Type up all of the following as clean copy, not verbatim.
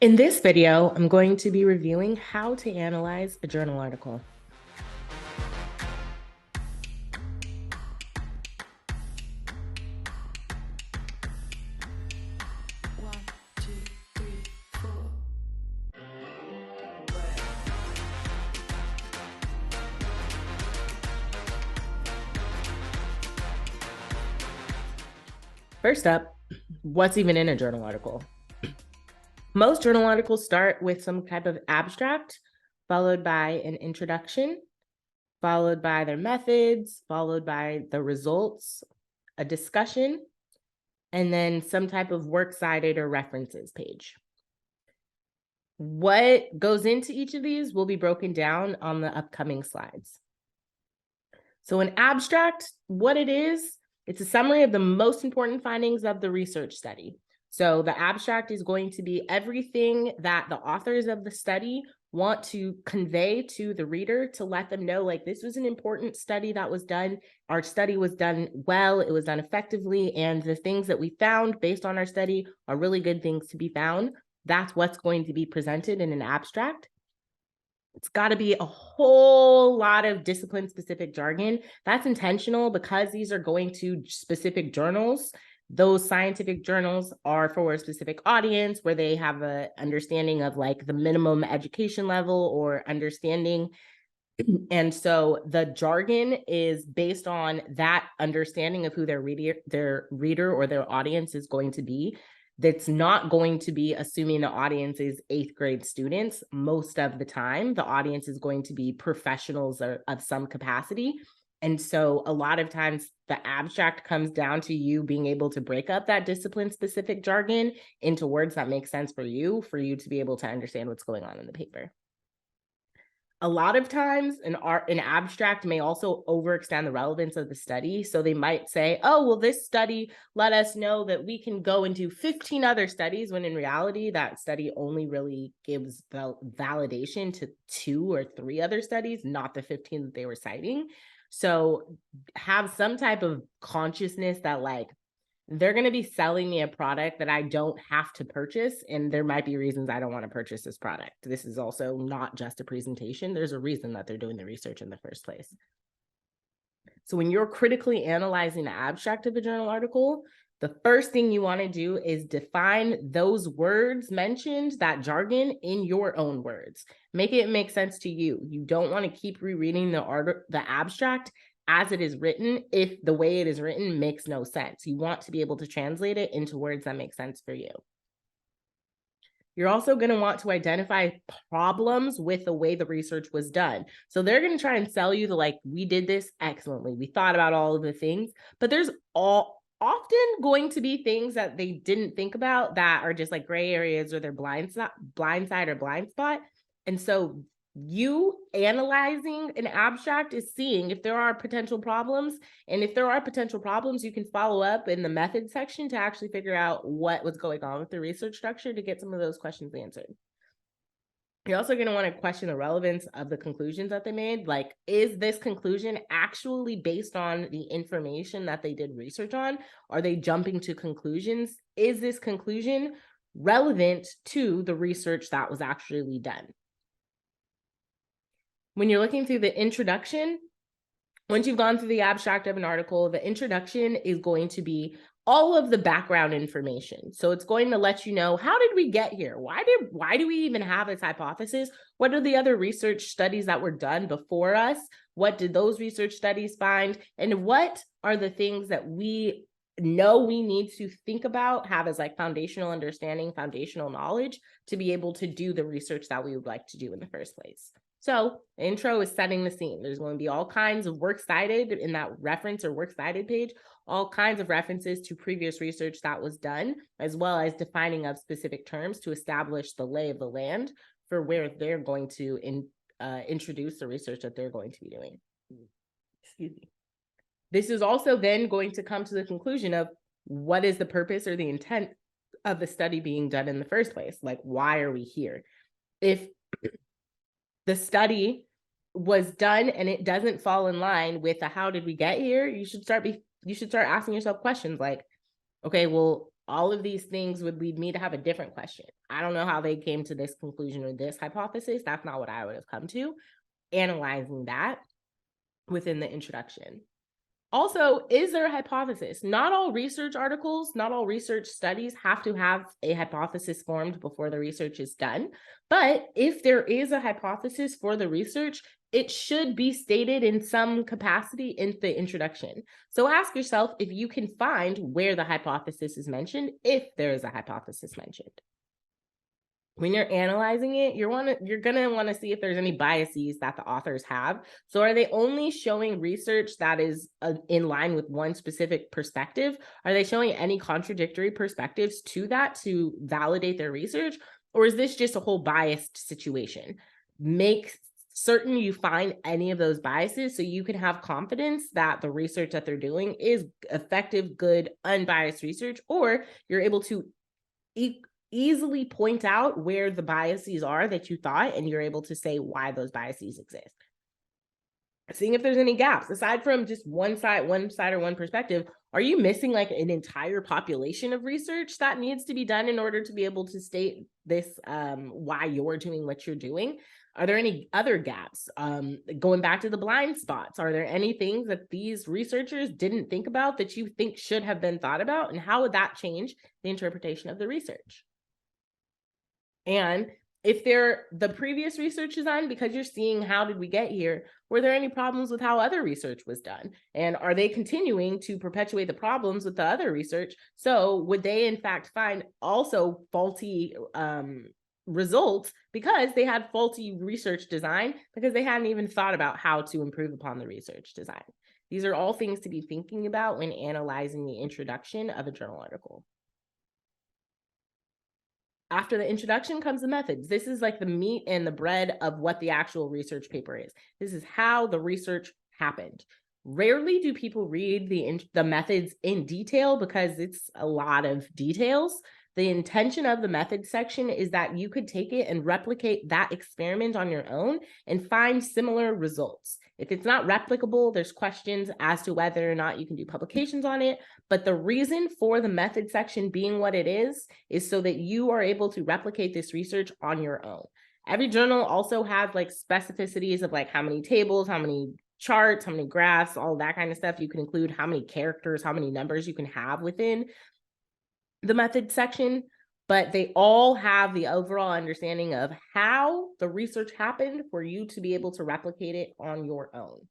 In this video, I'm going to be reviewing how to analyze a journal article. First up, what's even in a journal article? Most journal articles start with some type of abstract, followed by an introduction, followed by their methods, followed by the results, a discussion, and then some type of works cited or references page. What goes into each of these will be broken down on the upcoming slides. So an abstract, what it is, it's a summary of the most important findings of the research study. So the abstract is going to be everything that the authors of the study want to convey to the reader to let them know, like, this was an important study that was done. Our study was done well, it was done effectively, and the things that we found based on our study are really good things to be found. That's what's going to be presented in an abstract. It's got to be a whole lot of discipline-specific jargon. That's intentional because these are going to specific journals. Those scientific journals are for a specific audience where they have an understanding of like the minimum education level or understanding. And so the jargon is based on that understanding of who their reader or their audience is going to be. That's not going to be assuming the audience is 8th grade students. Most of the time, the audience is going to be professionals of some capacity. And so a lot of times the abstract comes down to you being able to break up that discipline-specific jargon into words that make sense for you to be able to understand what's going on in the paper. A lot of times an abstract may also overextend the relevance of the study. So they might say, oh, well, this study let us know that we can go and do 15 other studies, when in reality, that study only really gives validation to 2 or 3 other studies, not the 15 that they were citing. So have some type of consciousness that, like, they're going to be selling me a product that I don't have to purchase. And there might be reasons I don't want to purchase this product. This is also not just a presentation. There's a reason that they're doing the research in the first place. So when you're critically analyzing the abstract of a journal article, the first thing you want to do is define those words mentioned, that jargon, in your own words. Make it make sense to you. You don't want to keep rereading the abstract as it is written if the way it is written makes no sense. You want to be able to translate it into words that make sense for you. You're also going to want to identify problems with the way the research was done. So they're going to try and sell you the, like, we did this excellently, we thought about all of the things, but there's often going to be things that they didn't think about that are just like gray areas, or their blind side or blind spot. And so you analyzing an abstract is seeing if there are potential problems. And if there are potential problems, you can follow up in the method section to actually figure out what was going on with the research structure to get some of those questions answered. You're also going to want to question the relevance of the conclusions that they made. Like, is this conclusion actually based on the information that they did research on? Are they jumping to conclusions? Is this conclusion relevant to the research that was actually done? When you're looking through the introduction, once you've gone through the abstract of an article, the introduction is going to be all of the background information. So it's going to let you know, how did we get here? Why do we even have this hypothesis? What are the other research studies that were done before us? What did those research studies find? And what are the things that we know we need to think about, have as like foundational understanding, foundational knowledge to be able to do the research that we would like to do in the first place. So the intro is setting the scene. There's going to be all kinds of works cited in that reference or works cited page, all kinds of references to previous research that was done, as well as defining of specific terms to establish the lay of the land for where they're going to introduce the research that they're going to be doing. Excuse me. This is also then going to come to the conclusion of what is the purpose or the intent of the study being done in the first place? Like, why are we here? If the study was done and it doesn't fall in line with the how did we get here, you should start asking yourself questions like, okay, well, All of these things would lead me to have a different question. I don't know how they came to this conclusion or this hypothesis. That's not what I would have come to, analyzing that within the introduction. Also, is there a hypothesis? Not all research articles, not all research studies have to have a hypothesis formed before the research is done. But if there is a hypothesis for the research, it should be stated in some capacity in the introduction. So ask yourself if you can find where the hypothesis is mentioned, if there is a hypothesis mentioned. When you're analyzing it, you're gonna want to see if there's any biases that the authors have. So are they only showing research that is in line with one specific perspective? Are they showing any contradictory perspectives to that to validate their research? Or is this just a whole biased situation? Make certain you find any of those biases so you can have confidence that the research that they're doing is effective, good, unbiased research, or you're able to easily point out where the biases are that you thought, and you're able to say why those biases exist. Seeing if there's any gaps, aside from just one side or one perspective, are you missing like an entire population of research that needs to be done in order to be able to state this, why you're doing what you're doing? Are there any other gaps? Going back to the blind spots, are there any things that these researchers didn't think about that you think should have been thought about? And how would that change the interpretation of the research? And if they're the previous research design, because you're seeing how did we get here, were there any problems with how other research was done? And are they continuing to perpetuate the problems with the other research? So would they in fact find also faulty results because they had faulty research design, because they hadn't even thought about how to improve upon the research design? These are all things to be thinking about when analyzing the introduction of a journal article. After the introduction comes the methods. This is like the meat and the bread of what the actual research paper is. This is how the research happened. Rarely do people read the methods in detail because it's a lot of details. The intention of the methods section is that you could take it and replicate that experiment on your own and find similar results. If it's not replicable, there's questions as to whether or not you can do publications on it. But the reason for the method section being what it is so that you are able to replicate this research on your own. Every journal also has like specificities of like how many tables, how many charts, how many graphs, all that kind of stuff. You can include how many characters, how many numbers you can have within the method section, but they all have the overall understanding of how the research happened for you to be able to replicate it on your own.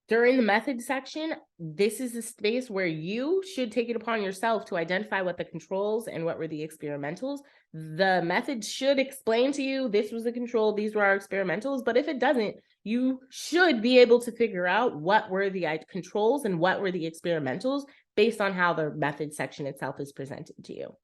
During the method section, this is a space where you should take it upon yourself to identify what the controls and what were the experimentals. The method should explain to you, this was the control, these were our experimentals, but if it doesn't, you should be able to figure out what were the controls and what were the experimentals based on how the method section itself is presented to you.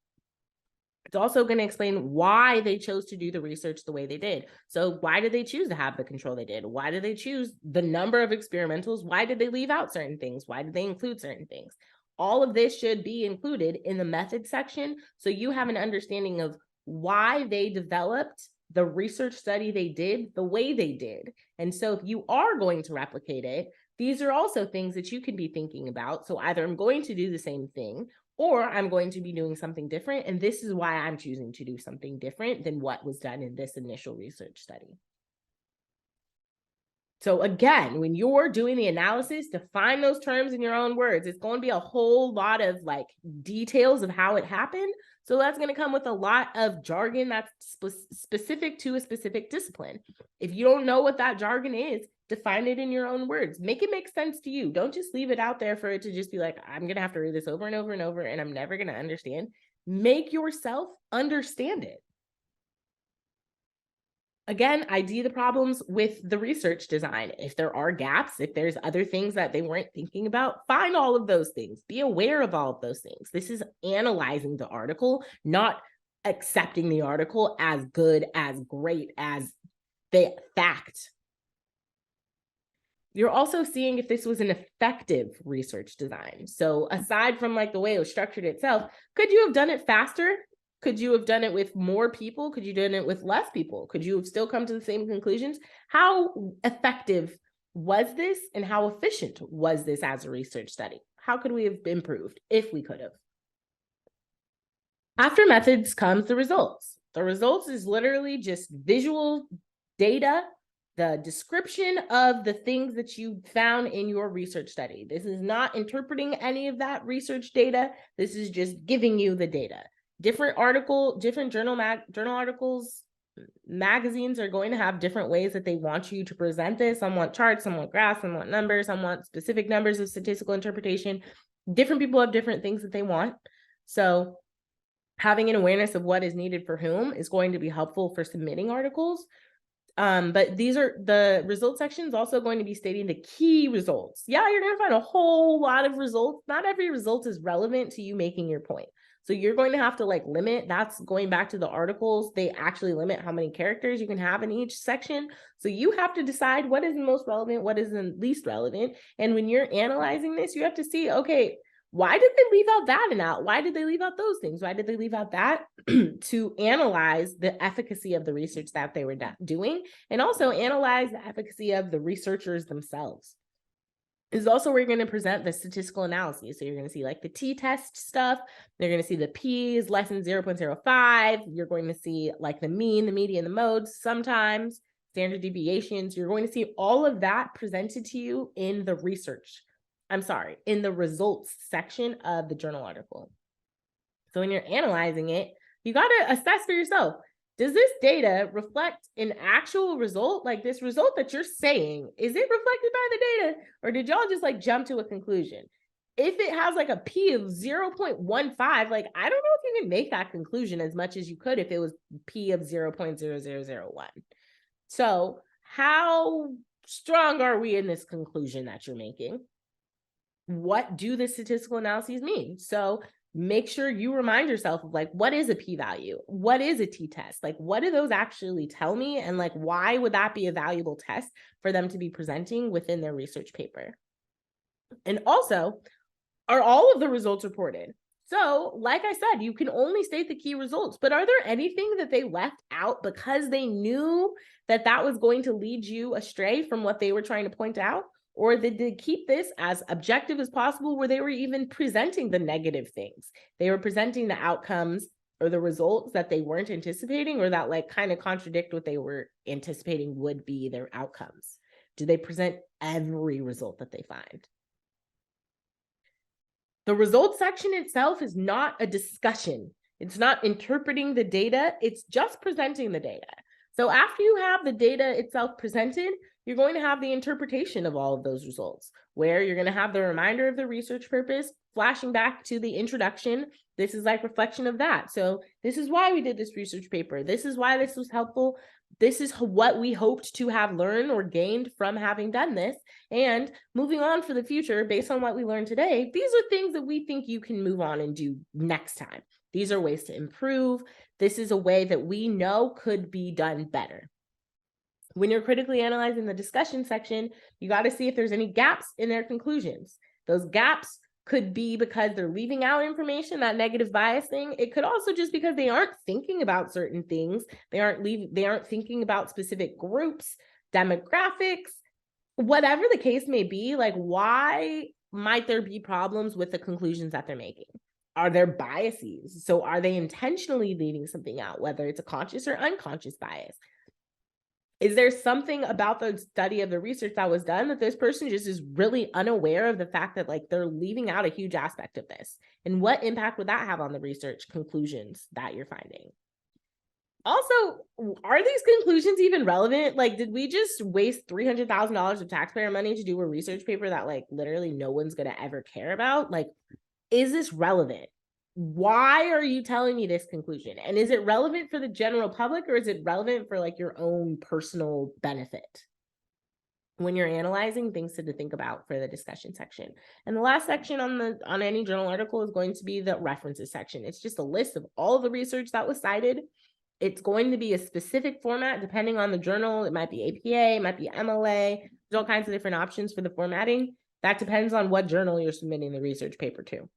It's also going to explain why they chose to do the research the way they did. So why did they choose to have the control they did? Why did they choose the number of experimentals? Why did they leave out certain things? Why did they include certain things? All of this should be included in the method section, so you have an understanding of why they developed the research study they did the way they did. And so if you are going to replicate it, these are also things that you can be thinking about. So either I'm going to do the same thing, or I'm going to be doing something different. And this is why I'm choosing to do something different than what was done in this initial research study. So again, when you're doing the analysis, define those terms in your own words. It's going to be a whole lot of like details of how it happened. So that's going to come with a lot of jargon that's specific to a specific discipline. If you don't know what that jargon is, define it in your own words. Make it make sense to you. Don't just leave it out there for it to just be like, I'm going to have to read this over and over and over, and I'm never going to understand. Make yourself understand it. Again, ID the problems with the research design. If there are gaps, if there's other things that they weren't thinking about, find all of those things. Be aware of all of those things. This is analyzing the article, not accepting the article as good, as great, as the fact. You're also seeing if this was an effective research design. So aside from like the way it was structured itself, could you have done it faster? Could you have done it with more people? Could you have done it with less people? Could you have still come to the same conclusions? How effective was this, and how efficient was this as a research study? How could we have improved if we could have? After methods comes the results. The results is literally just visual data, the description of the things that you found in your research study. This is not interpreting any of that research data. This is just giving you the data. Different journal articles, magazines are going to have different ways that they want you to present this. Some want charts, some want graphs, some want numbers, some want specific numbers of statistical interpretation. Different people have different things that they want. So having an awareness of what is needed for whom is going to be helpful for submitting articles. But these are the results section is also going to be stating the key results. Yeah, you're going to find a whole lot of results. Not every result is relevant to you making your point. So you're going to have to like limit. That's going back to the articles. They actually limit how many characters you can have in each section. So you have to decide what is the most relevant, what is the least relevant. And when you're analyzing this, you have to see, okay, why did they leave out that and out? Why did they leave out those things? Why did they leave out that? To analyze the efficacy of the research that they were doing, and also analyze the efficacy of the researchers themselves. This is also where you're going to present the statistical analyses. So you're going to see like the t-test stuff. You're going to see the p is less than 0.05. You're going to see like the mean, the median, the modes, sometimes standard deviations. You're going to see all of that presented to you in the in the results section of the journal article. So when you're analyzing it, you got to assess for yourself. Does this data reflect an actual result? Like this result that you're saying, is it reflected by the data? Or did y'all just like jump to a conclusion? If it has like a P of 0.15, like I don't know if you can make that conclusion as much as you could if it was P of 0.0001. So how strong are we in this conclusion that you're making? What do the statistical analyses mean? So make sure you remind yourself of like, what is a p-value? What is a t-test? Like, what do those actually tell me? And like, why would that be a valuable test for them to be presenting within their research paper? And also, are all of the results reported? So like I said, you can only state the key results, but are there anything that they left out because they knew that that was going to lead you astray from what they were trying to point out? Or did they keep this as objective as possible where they were even presenting the negative things? They were presenting the outcomes or the results that they weren't anticipating or that like kind of contradict what they were anticipating would be their outcomes. Do they present every result that they find? The results section itself is not a discussion. It's not interpreting the data. It's just presenting the data. So after you have the data itself presented, you're going to have the interpretation of all of those results, where you're going to have the reminder of the research purpose, flashing back to the introduction. This is like reflection of that. So this is why we did this research paper. This is why this was helpful. This is what we hoped to have learned or gained from having done this. And moving on for the future, based on what we learned today, these are things that we think you can move on and do next time. These are ways to improve. This is a way that we know could be done better. When you're critically analyzing the discussion section, you got to see if there's any gaps in their conclusions. Those gaps could be because they're leaving out information, that negative bias thing. It could also just because they aren't thinking about certain things. They aren't thinking about specific groups, demographics, whatever the case may be. Like, why might there be problems with the conclusions that they're making? Are there biases? So are they intentionally leaving something out, whether it's a conscious or unconscious bias? Is there something about the study of the research that was done that this person just is really unaware of the fact that like they're leaving out a huge aspect of this? And what impact would that have on the research conclusions that you're finding? Also, are these conclusions even relevant? Like, did we just waste $300,000 of taxpayer money to do a research paper that like literally no one's going to ever care about? Like, is this relevant? Why are you telling me this conclusion? And is it relevant for the general public or is it relevant for like your own personal benefit? When you're analyzing, things to think about for the discussion section. And the last section on any journal article is going to be the references section. It's just a list of all of the research that was cited. It's going to be a specific format depending on the journal. It might be APA, it might be MLA. There's all kinds of different options for the formatting. That depends on what journal you're submitting the research paper to.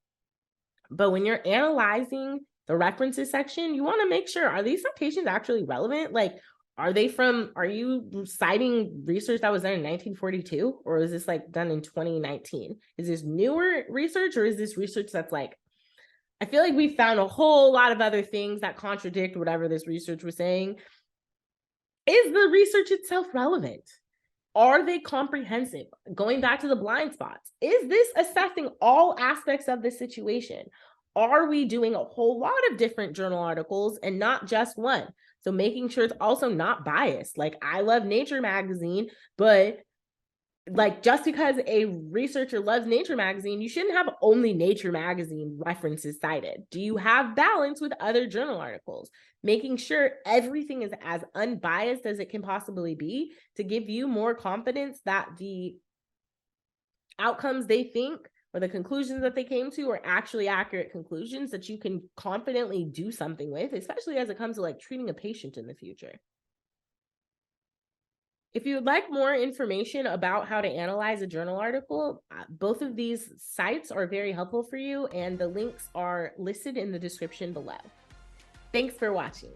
But when you're analyzing the references section, you want to make sure, are these citations actually relevant? Like, Are you citing research that was done in 1942? Or is this like done in 2019? Is this newer research, or is this research that's like, I feel like we found a whole lot of other things that contradict whatever this research was saying. Is the research itself relevant? Are they comprehensive? Going back to the blind spots, is this assessing all aspects of the situation? Are we doing a whole lot of different journal articles and not just one? So making sure it's also not biased. Like, I love Nature magazine, but like, just because a researcher loves Nature magazine, you shouldn't have only Nature magazine references cited. Do you have balance with other journal articles? Making sure everything is as unbiased as it can possibly be to give you more confidence that the outcomes they think or the conclusions that they came to are actually accurate conclusions that you can confidently do something with, especially as it comes to like treating a patient in the future. If you would like more information about how to analyze a journal article, both of these sites are very helpful for you, and the links are listed in the description below. Thanks for watching.